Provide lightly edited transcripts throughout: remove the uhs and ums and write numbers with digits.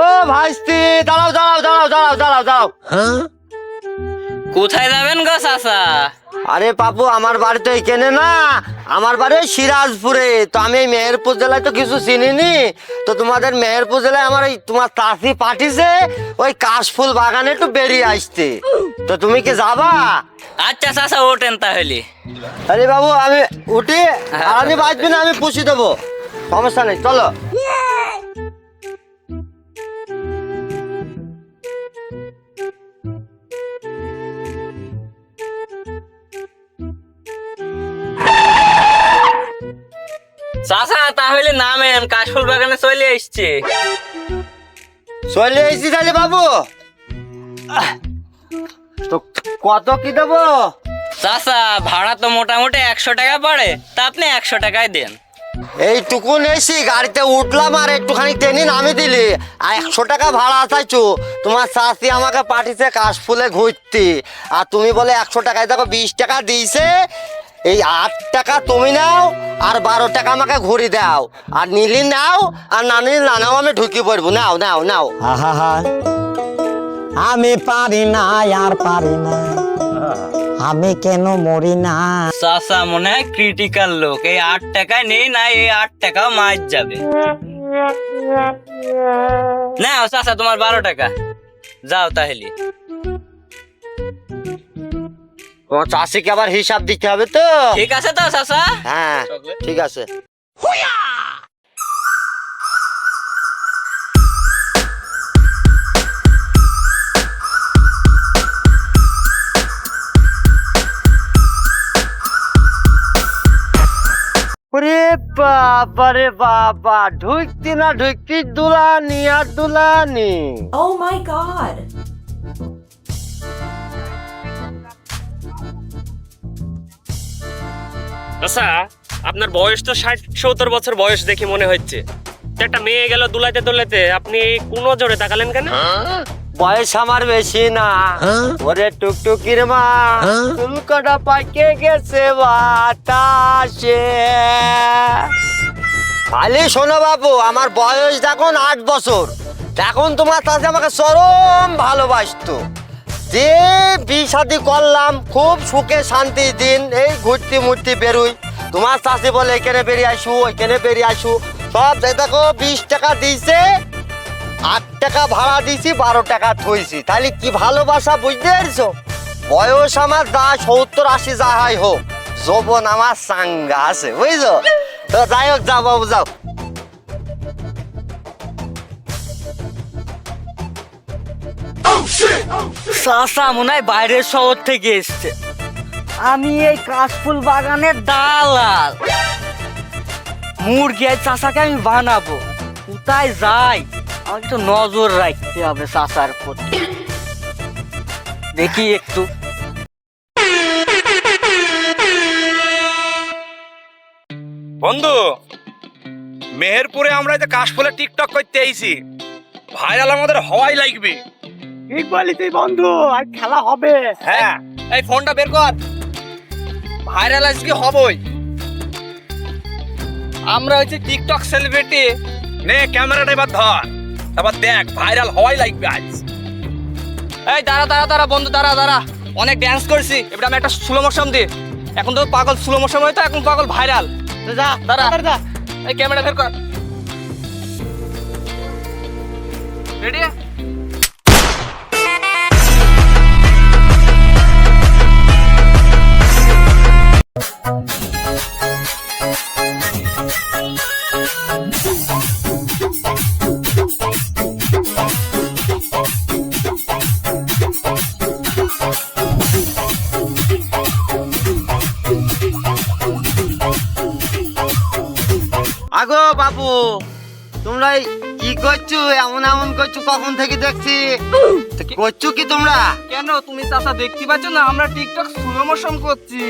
ও ভাইস্তি, দাঁড়াও দাঁড়াও দাঁড়াও দাঁড়াও দাঁড়াও দাঁড়াও। কোথায় যাবেন গো চাচা? আরে বাবু, আমার বাড়ি তো এখানে না, আমার বাড়ি সিরাজপুরে। তো আমি এই মেহেরপুর জেলায় তো কিছু চিনিনি। তো তোমাদের মেহেরপুর জেলায় আমার এই তোমার চাষি পাঠিয়েছে ওই কাশফুল বাগানে একটু বেরিয়ে আসতে। তো তুমি কি যাবা? আচ্ছা চাচা, ওঠেন তাহলে। আরে বাবু, আমি উঠি? আর আমি বাঁচবি না, আমি পুষি দেবো, সমস্যা নেই, চলো। চাচা তাহলে নামেন, কাশফুল বাগানে চলে এসছে। চলে এসেছি তাহলে বাবু। তো কত কি দেবো? চাচা ভাড়া তো মোটামুটি 100 টাকা পড়ে, তা আপনি 100 টাকায় দেন। এইটুকু এসি গাড়িতে উঠলাম আর একটুখানি টেনে নামে দিলি, আর 100 টাকা ভাড়া চাইছো? তোমার চাষি আমাকে পাঠিয়েছে কাশফুলে ঘুরতে, আর তুমি বলে 100 টাকায়, দেখো 20 টাকা দিয়েছে। এই 8 টাকা তুমি নাও, আর 12 টাকা আমাকে ঘুরি দাও। আর নিলি নাও, আর না নিলি না নাও, আমি ঢুকি পড়বো। নাও নাও নাও। আমি পারি না, আর পারি না, আমি কেন মরি না। চাচা মনে হয় ক্রিটিক্যাল লোক, এই 8 টাকায় নেই না, এই 8 টাকাও মার যাবে। না চাচা, তোমার 12 টাকা, যাও তাহলে। তোমার চাষিকে আবার হিসাব দিতে হবে তো? ঠিক আছে তো চাচা? হ্যাঁ ঠিক আছে। ওরে বাবা রে বাবা, ঢুকতি না ঢুকতি দুলানি আর দুলানি। Oh my god. আচ্ছা, আপনার বয়স তো 60-70 বছর বয়স দেখে মনে হচ্ছে। তো একটা মেয়ে গেল দুলাইতে দুলাইতে, আপনি কোন জোরে তাকালেন কেন? বয়স আমার বেশি না। ওরে টুকটুকির মা, চুলকাটা পাকে গেছে বাতাসে। খালি শোনো বাবু, আমার বয়স যখন 8 বছর, তখন তোমার চাচি আমাকে চরম ভালোবাসতো। যে বিয়ে শাদী করলাম, খুব সুখে শান্তি দিন, এই ঘুরতে মুরতে বেরোই। তোমার চাচি বলে এখানে বেরিয়ে আসু, ওইখানে বেরিয়ে আসু, সব দেখো 20 টাকা দিয়েছে, 8 টাকা ভাড়া দিয়েছি, 12 টাকা থইছি। তাহলে কি ভালোবাসা, বুঝতে পারছো? বয়স আমার যা 70-80 যা হয় হোক, যৌবন আমার সাঙ্গা আছে, বুঝছো? তো যাই হোক, যাও বাবু যাও। চাচা মনে হয় বাইরের শহর থেকে এসছে। আমি এই কাশফুল বাগানের দালাল। মুরগি আর চাচাকে আমি বানাবো। কোথায় যাই, আমি তো নজর রাখতে হবে চাচার প্রতি। দেখি একটু। বন্ধু, মেহেরপুরে আমরা যে কাশফুলে টিকটক করতে আইছি, ভাইরাল আমাদের হওয়াই লাগবে। ঠিক বলি তুই বন্ধু, আর খেলা হবে। হ্যাঁ, এই ফোনটা বের কর, ভাইরাল আজকে হবই। আমরা হচ্ছে টিকটক সেলিব্রিটি। নে ক্যামেরাটা এবার ধর, তারপর দেখ ভাইরাল হওয়াই লাগবে আজ। এই দাঁড়া দাঁড়া দাঁড়া বন্ধু, দাঁড়া দাঁড়া। অনেক ড্যান্স করছি, এবার আমি একটা স্লো মোশন দিই। এখন তো পাগল স্লো মোশন হয়তো, এখন পাগল ভাইরাল। যা দাঁড়া, এই ক্যামেরা বের কর। রেডি? আগো বাবু, তোমরা কি করছো? এমন এমন করছো, কখন থেকে দেখছি। করছো কি তোমরা? কেন, তুমি চাচা দেখতে পাচ্ছ না আমরা টিকটক স্লো মোশন করছি?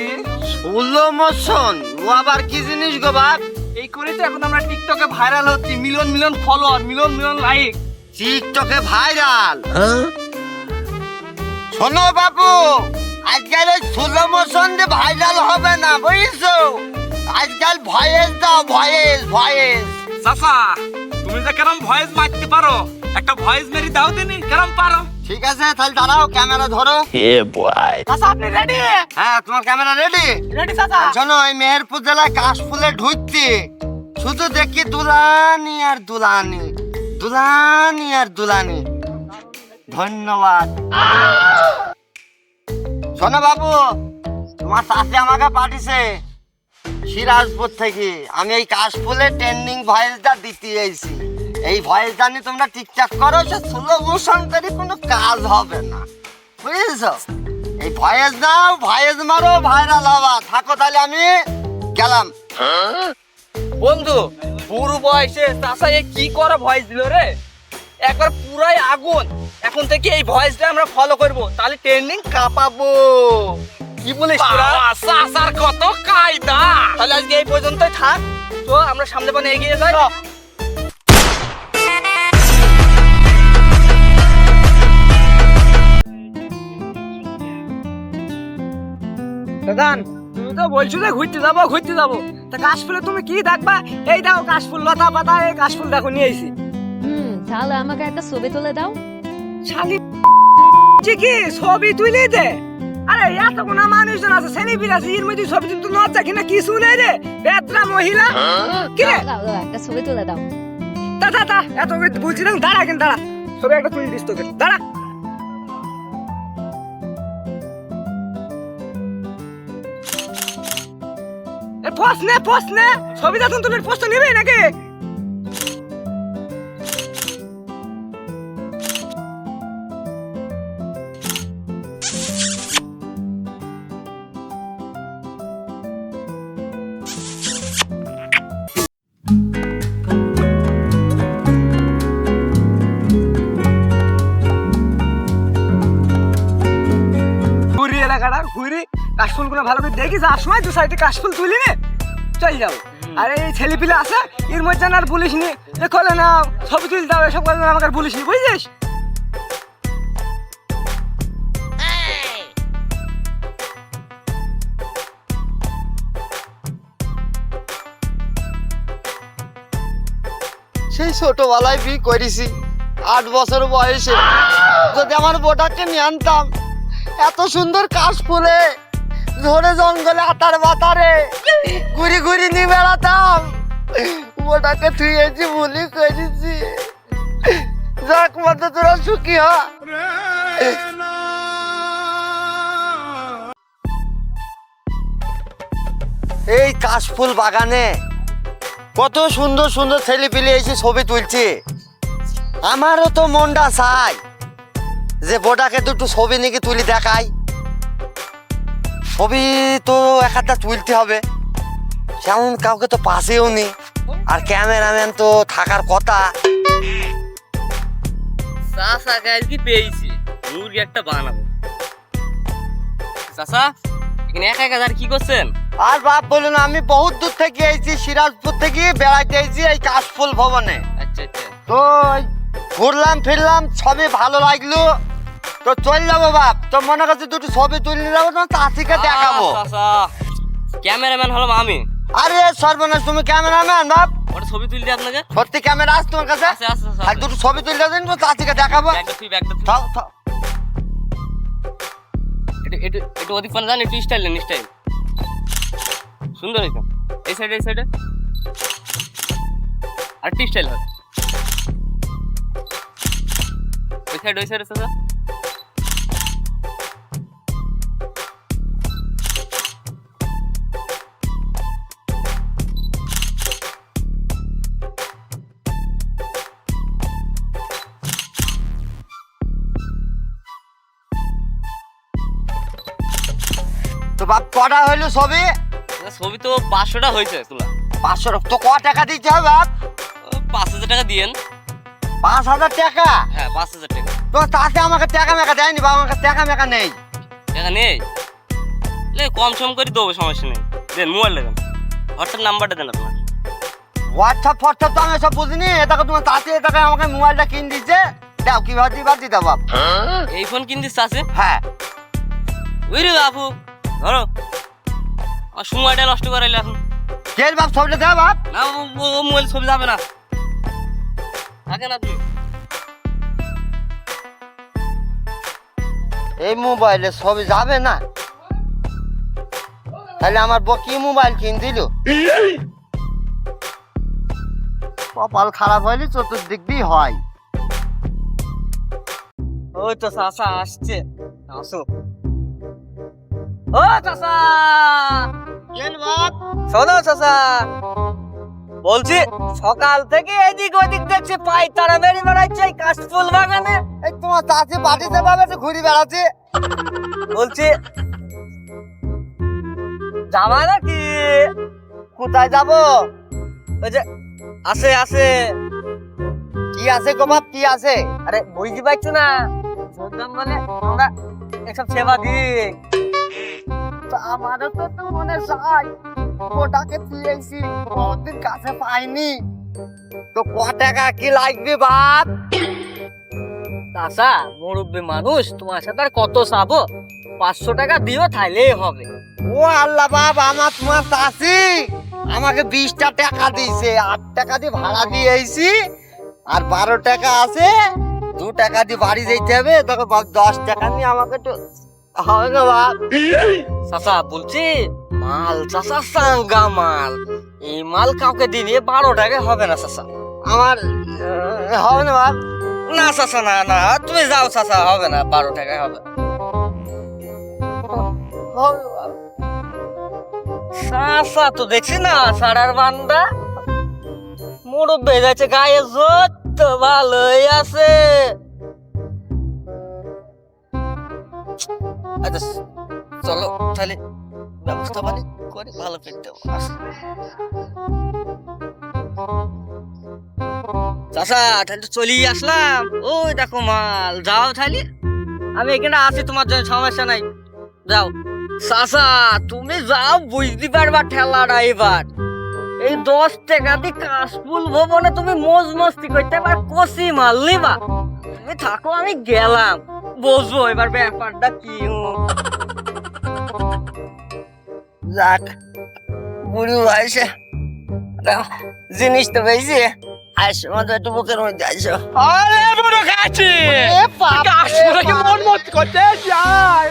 Slow motion? ও আবার কি জিনিস গো বাপ? এই করে তো এখন আমরা টিকটকে ভাইরাল হচ্ছি, million million follower, million million like. টিকটকে ভাইরাল? শোনো বাবু, আজকাল এই স্লো মোশন দিয়ে ভাইরাল হবে না, বুঝছো? আজকাল ভয়েস দাও, ভয়েস ভয়েস। চাচা, তুমি যে কেরম ভয়েস মারতে পারো, একটা ভয়েস মেরি দাও দিনি, কেরম পারো? ঠিক আছে তাহলে দাঁড়াও, ক্যামেরা ধরো। চাচা আপনি রেডি? হ্যাঁ, তোমার ক্যামেরা রেডি? রেডি চাচা? শোনো, এই মেহেরপুর জেলায় কাশফুলে ঢুকছি, শুধু দেখি দুলানি আর দুলানি, দুলানি আর দুলানি। ধন্যবাদ। শোনো বাবু, তোমার চাষি আমাকে পাঠিয়েছে সিরাজপুর থেকে। আমি এই কাশফুলে ট্রেন্ডিং ভয়েসটা দিতে এসেছি। এই ভয়েসটা নিয়ে তোমরা ঠিকঠাক করো, সে স্লো মোশন করে কোনো কাজ হবে না, বুঝেছো? এই ভয়েস দাও, ভয়েস মারো, ভাইরাল হবা। থাকো তাহলে, আমি গেলাম। বন্ধু, বুড়ো বয়সে চাচা এ কি করে ভয়েস দিল রে? একবার পুরাই আগুন। এখন থেকে এই ভয়েসটা আমরা ফলো করব, তাহলে ট্রেন্ডিং কাঁপাবো। কি বলিস তোরা? চাচার কত কায়দা। তাহলে আজকে এই পর্যন্তই থাক, তো আমরা সামনে পানে এগিয়ে যাই। দাদান, তুমি তো বলছো যে ঘুরতে যাবো, তা কাশফুলে তুমি কি দেখবা? এই দাও কাশফুল, লতা পাতা, এই কাশফুল দেখো নিয়ে আইছি। তাহলে আমাকে একটা ছবি তুলে দাও। শালি কি ছবি তুলে দে? আরে এত কোন মানুষজন আছে, সেলিব্রিটি আছে, এর মধ্যে ছবি তুলতে লজ্জা কিনা কিছু নেই রে, বেত্রা মহিলা। কি রে? দাও দাও, একটা ছবি তুলে দাও। তা এত বলছি না, দাঁড়া কিন্তু দাঁড়া, ছবি একটা তুলে দিস তোকে, দাঁড়া। পোস্ট নে, ছবি দেখুন, তুমি পোস্ট নিবে নাকি? ঘুরি এলাকাটা, ঘুরি কাশফুল গুলো ভালো করে দেখি, যাওয়ার সময় দু সাইডে কাশফুল তুলি নে চল যাবো। আরে এই ছেলেপিলে আছে, এর মধ্যে আর বলিস নি যে খোলে না ছবি তুলতে হবে, এসব কথা আমাকে আর বলিস নি, বুঝছিস? সেই ছোটবেলায় বিয়ে করেছি, 8 বছর বয়সে। যদি আমার বোটাকে নিয়ে আনতাম, এত সুন্দর কাশফুলে ঝোড়ে জঙ্গলে আতার বাতারে ঘুরি ঘুরি নিয়ে বেড়াতাম। বোটাকে থুয়েছি, ভুলি করেছি। যাক, মতো তোরা সুখী হ। এই কাশফুল বাগানে কত সুন্দর সুন্দর ছেলেপিলে এসে ছবি তুলছে। আমারও তো মনটা চাই যে বোটাকে দুটো ছবি নাকি তুলি দেখাই। ছবি তো একটা তুলতে হবে, সেমন কাউকে তো পাশেও নি, আর ক্যামেরাম্যান তো থাকার কথা। চাচা আজকে পেয়েছি, মুরগি একটা বানাবো। চাচা এখানে একা একা কি করছেন? আর বাপ বলুন, আমি বহুত দূর থেকে এসেছি, সিরাজপুর থেকে বেড়াইতে এসেছি এই কাশফুল ভবনে। আচ্ছা আচ্ছা, তো ওই ঘুরলাম ফিরলাম, সবই ভালো লাগলো, তো চল যাবো বাপ। তো মনে করছে দুটো ছবি তুলে যাবো, তোমার চাষিকে দেখাবো। চাচা ক্যামেরাম্যান হলাম আমি। আরে সর্বনাশ, তুমি ক্যামেরাম্যান বাপ? ওটা ছবি তুলে দিই আপনাকে। সত্যি ক্যামেরা আছে তোমার কাছে? আছে আছে আর দুটো ছবি তুলে দেন, তো চাষিকে দেখাবো। ব্যাগটা থাও থাও। একটু ওদিক পানে যান, একটু স্টাইল নেন, স্টাইল সুন্দর হয়েছে। এই সাইডে আর একটু স্টাইল হবে। ওই সাইডে চাচা। তো বাপ কটা হইলো ছবি? ছবি তো 500টা হয়েছে তোলা। 500 তো ক টাকা দিতে হবে বাপ? 5000 টাকা দিয়েন। 5000 টাকা? হ্যাঁ 5000 টাকা। তো তাতে আমাকে টাকা মেকা দেয়নি বাবা, আমাকে টাকা মেকা নেই। টাকা নেই? কম সম করে দেবো, সমস্যা নেই। দেন মোবাইলটা দেন, হোয়াটসঅ্যাপ নাম্বারটা দেন আপনার। হোয়াটসঅ্যাপ ফোয়াটসঅ্যাপ তো আমি সব বুঝিনি। এটাকে তোমার চাষি এটাকে আমাকে মোবাইলটা কিনে দিচ্ছে, দাও কিভাবে দিবা দিতে বাপ। এই ফোন কিন দিচ্ছে আছে? হ্যাঁ। ওই রে বাপু, ধরো আমার সময়টা নষ্ট করাইলে এখন। কে বাপ ছবিটা দেওয়া বাপ? না ও মোবাইল ছবি যাবে না। থাকেন আপনি। এই মোবাইলে ছবি যাবে না? তাহলে আমার বউ কি মোবাইল কিন দিল? কপাল খারাপ হইলে চতুর্দিক দিয়ে হয়। ওই তো চাচা আসছে, আসো। ও চাচা, শোনো চাচা, বলছি সকাল থেকে এদিক ওদিক দেখছি পাই তারা বেরিয়ে বেড়াচ্ছে এই কাশফুল বাগানে। এই তোমার চাচি বাড়িতে পাবে ঘুরে বেড়াচ্ছে। বলছি যাবা নাকি? কোথায় যাবো? ওই যে আছে আছে। কি আছে গো বাপ, কি আছে? আরে বুঝতে পারছো না, বললাম মানে আমরা এসব সেবা দিই। তা আমারও তো একটু মনে চাই, ওটাকে পেয়েছি বহুদিন কাছে পাইনি। তো ক টাকা কি লাগবে বাপ? চাচা মুরব্বী মানুষ, তোমার সাথে আর কত চাবো? 500 টাকা দিও তাইলেই হবে। ও আল্লাহ বাপ, আমার তোমার চাষি আমাকে 20টা টাকা দিয়েছে, 8 টাকা দিয়ে ভাড়া দিয়ে আইছি, আর 12 টাকা আছে, 2 টাকা দিয়ে বাড়ি যেতে হবে। তখন বাপ 10 টাকা নিয়ে আমাকে একটু হবে না বাপ? চাচা বলছি মাল চাচা সাঙ্গা মাল, এই মাল কাউকে দিলে 12 টাকা হবে না চাচা। আমার হবে না বাপ? না চাচা না না, তুমি যাও চাচা, হবে না, 12 টাকায় হবে। হবে বাপ। চাচা তো দেখছি না সারার বান্দা, মুরব্বী যাচ্ছে গায়ে জোর তো ভালোই আছে। আচ্ছা চলো তাহলে ব্যবস্থা মানে করে ভালো ফিরতে চাচা, তাহলে তো চলেই আসলাম। ওই দেখো মাল, যাও তাহলে, আমি এখানে আছি, তোমার জন্য সমস্যা নাই, যাও। চাচা তুমি যাও, বুঝতে পারবা ঠেলাটা এবার। এই 10 টাকা দিয়ে কাশফুল ভবনে তুমি মজ মস্তি করতে পার, কষি মাল নিবা। তুমি থাকো, আমি গেলাম, বুঝবো এবার ব্যাপারটা কি। যাক, বুড়ি বয়সে জিনিস তো পেয়েছি, আইসো মতো একটু বুকের মধ্যে আইসো। আরে বুড়ো খাচ্ছি, এ বাপ রে কাশফুলকে বাপ। মন মত করতে যাই।